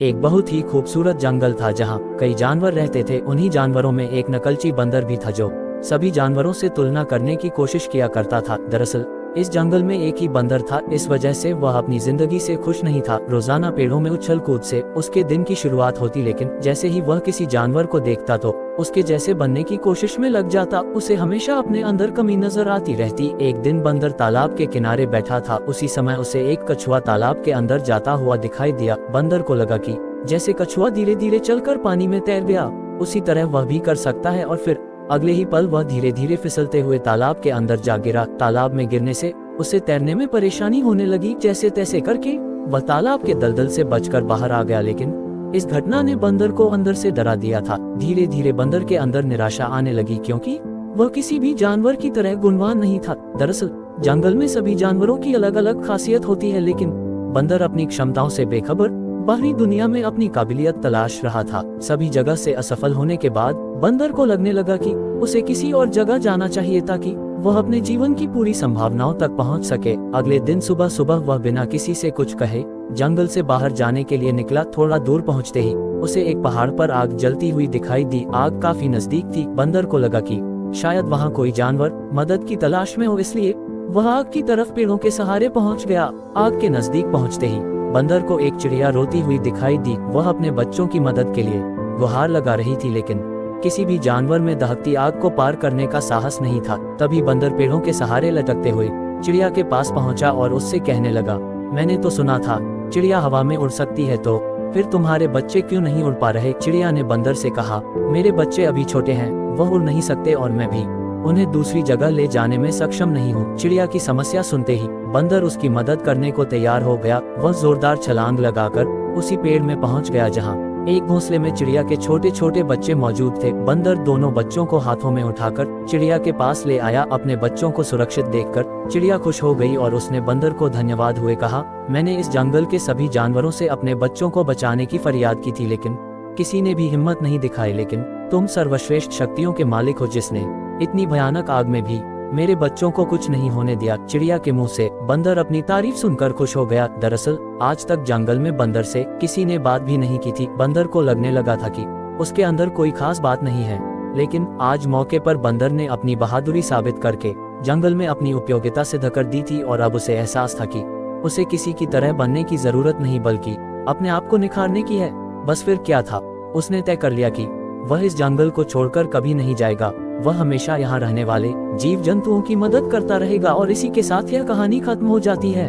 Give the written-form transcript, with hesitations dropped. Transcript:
एक बहुत ही खूबसूरत जंगल था जहाँ कई जानवर रहते थे। उन्हीं जानवरों में एक नकलची बंदर भी था जो सभी जानवरों से तुलना करने की कोशिश किया करता था। दरअसल इस जंगल में एक ही बंदर था, इस वजह से वह अपनी जिंदगी से खुश नहीं था। रोजाना पेड़ों में उछल कूद से उसके दिन की शुरुआत होती, लेकिन जैसे ही वह किसी जानवर को देखता तो उसके जैसे बनने की कोशिश में लग जाता। उसे हमेशा अपने अंदर कमी नजर आती रहती। एक दिन बंदर तालाब के किनारे बैठा था। उसी समय उसे एक कछुआ तालाब के अंदर जाता हुआ दिखाई दिया। बंदर को लगा कि जैसे कछुआ धीरे धीरे चलकर पानी में तैर गया, उसी तरह वह भी कर सकता है। और फिर अगले ही पल वह धीरे धीरे फिसलते हुए तालाब के अंदर जा गिरा। तालाब में गिरने से उसे तैरने में परेशानी होने लगी। जैसे तैसे करके वह तालाब के दलदल से बचकर बाहर आ गया, लेकिन इस घटना ने बंदर को अंदर से डरा दिया था। धीरे धीरे बंदर के अंदर निराशा आने लगी, क्योंकि वह किसी भी जानवर की तरह गुणवान नहीं था। दरअसल जंगल में सभी जानवरों की अलग अलग खासियत होती है, लेकिन बंदर अपनी क्षमताओं से बेखबर बाहरी दुनिया में अपनी काबिलियत तलाश रहा था। सभी जगह से असफल होने के बाद बंदर को लगने लगा कि उसे किसी और जगह जाना चाहिए ताकि वह अपने जीवन की पूरी संभावनाओं तक पहुंच सके। अगले दिन सुबह सुबह वह बिना किसी से कुछ कहे जंगल से बाहर जाने के लिए निकला। थोड़ा दूर पहुंचते ही उसे एक पहाड़ पर आग जलती हुई दिखाई दी। आग काफी नजदीक थी। बंदर को लगा कि शायद वहाँ कोई जानवर मदद की तलाश में हो, इसलिए वह आग की तरफ पेड़ों के सहारे पहुँच गया। आग के नजदीक पहुँचते ही बंदर को एक चिड़िया रोती हुई दिखाई दी। वह अपने बच्चों की मदद के लिए गुहार लगा रही थी, लेकिन किसी भी जानवर में दहकती आग को पार करने का साहस नहीं था। तभी बंदर पेड़ों के सहारे लटकते हुए चिड़िया के पास पहुंचा और उससे कहने लगा, मैंने तो सुना था चिड़िया हवा में उड़ सकती है, तो फिर तुम्हारे बच्चे क्यों नहीं उड़ पा रहे? चिड़िया ने बंदर से कहा, मेरे बच्चे अभी छोटे हैं, वह उड़ नहीं सकते और मैं भी उन्हें दूसरी जगह ले जाने में सक्षम नहीं हूँ। चिड़िया की समस्या सुनते ही बंदर उसकी मदद करने को तैयार हो गया। वह जोरदार छलांग लगाकर उसी पेड़ में पहुंच गया जहां एक घोंसले में चिड़िया के छोटे छोटे बच्चे मौजूद थे। बंदर दोनों बच्चों को हाथों में उठाकर चिड़िया के पास ले आया। अपने बच्चों को सुरक्षित देखकर चिड़िया खुश हो गई और उसने बंदर को धन्यवाद हुए कहा, मैंने इस जंगल के सभी जानवरों से अपने बच्चों को बचाने की फरियाद की थी, लेकिन किसी ने भी हिम्मत नहीं दिखाई। लेकिन तुम सर्वश्रेष्ठ शक्तियों के मालिक हो, जिसने इतनी भयानक आग में भी मेरे बच्चों को कुछ नहीं होने दिया। चिड़िया के मुंह से बंदर अपनी तारीफ सुनकर खुश हो गया। दरअसल आज तक जंगल में बंदर से किसी ने बात भी नहीं की थी। बंदर को लगने लगा था कि उसके अंदर कोई खास बात नहीं है, लेकिन आज मौके पर बंदर ने अपनी बहादुरी साबित करके जंगल में अपनी उपयोगिता सिद्ध कर दी थी। और अब उसे एहसास था कि उसे किसी की तरह बनने की जरूरत नहीं, बल्कि अपने आप को निखारने की है। बस फिर क्या था, उसने तय कर लिया कि वह इस जंगल को छोड़कर कभी नहीं जाएगा। वह हमेशा यहाँ रहने वाले जीव जंतुओं की मदद करता रहेगा। और इसी के साथ यह कहानी खत्म हो जाती है।